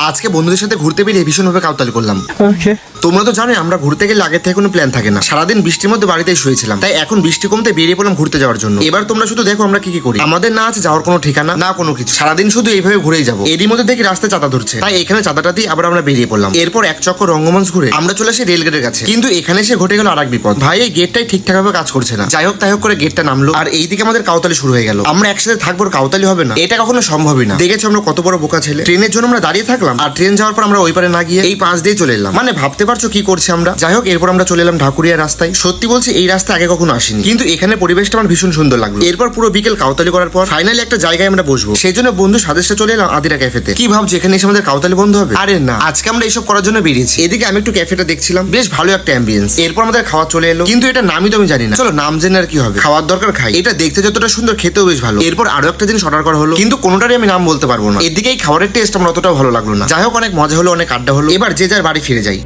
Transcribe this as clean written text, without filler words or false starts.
আজকে বন্ধুদের সাথে ঘুরতে বেরিয়ে ভীষণভাবে কাউতালি করলাম। তোমরা তো জানো আমরা ঘুরতে গেলে আগে থেকে কোনো প্ল্যান থাকে না, সারাদিন বৃষ্টির মধ্যে বাড়িতেই শুয়েছিলাম, তাই এখন বৃষ্টি কমতে বেরিয়ে পড়লাম ঘুরতে যাওয়ার জন্য। এবার তোমরা শুধু দেখো আমরা কি কি করি। আমাদের না আছে যাওয়ার কোনো ঠিকানা, না কোনো কিছু, সারাদিন শুধু এইভাবে ঘুরেই যাবো। এরই মধ্যে দেখি রাস্তায় চাঁদা ধরছে, তাই এখানে চাঁদাটা দিয়ে আবার আমরা বেরিয়ে পড়লাম। এরপর এক চক্কর রঙ্গমঞ্চ ঘুরে আমরা চলে আসি রেল গেটের কাছে, কিন্তু এখানে এসে ঘটে গেল আরেক বিপদ। ভাই এই গেটটাই ঠিকঠাক ভাবে কাজ করছে না। যাই হোক তাই হোক করে গেটটা নামলো, আর এইদিকে আমাদের কাউতালি শুরু হয়ে গেল। আমরা একসাথে থাকবো, কাউতালি হবে না, এটা কখনো সম্ভবই না। দেখেছো আমরা কত বড় বোকা ছেলে। ট্রেনের জন্য আমরা দাঁড়িয়ে থাকলাম, আর ট্রেন যাওয়ার পর আমরা ওই পারে না গিয়ে এই পাশ দিয়ে চলে এলাম। মানে ভাবতে পারছো কি করছি আমরা। যাই হোক এরপর আমরা চলে এলাম ঢাকুরিয়া রাস্তায়। সত্যি বলছি এই রাস্তা আগে কখনো আসিনি, কিন্তু এখানে পরিবেশটা আমার ভীষণ সুন্দর লাগলো। এরপর পুরো বিকেল কাউতালি করার পর ফাইনালি একটা জায়গায় আমরা বসবো। সেই জন্য বন্ধু সাজেস্টে চলে এলাম আদিরা ক্যাফেতে। কি ভাবছি এখানে এসে আমাদের কাউতালি বন্ধ হবে? আরে না, আজকে আমরা এইসব করার জন্য বেরিয়েছি। এদিকে আমি একটু ক্যাফেটা দেখছিলাম, বেশ ভালো একটা অ্যাম্বিয়েন্স। এরপর আমাদের খাওয়া চলে এলো, কিন্তু এটা নামই তো আমি জানি না। চলো নাম জেনে আর কি হবে, খাওয়ার দরকার খাই। এটা দেখতে যতটা সুন্দর খেতেও বেশ ভালো। এরপর আরো একটা জিনিস অর্ডার করা হলো, কিন্তু কোনোটারই আমি নাম বলতে পারবো না। এদিকে এই খাবারের টেস্ট আমার অতটাও ভালো লাগলো না। যাই হোক অনেক মজা হলো, অনেক আড্ডা হলো। এবার যে যার বাড়ি ফিরে যাই।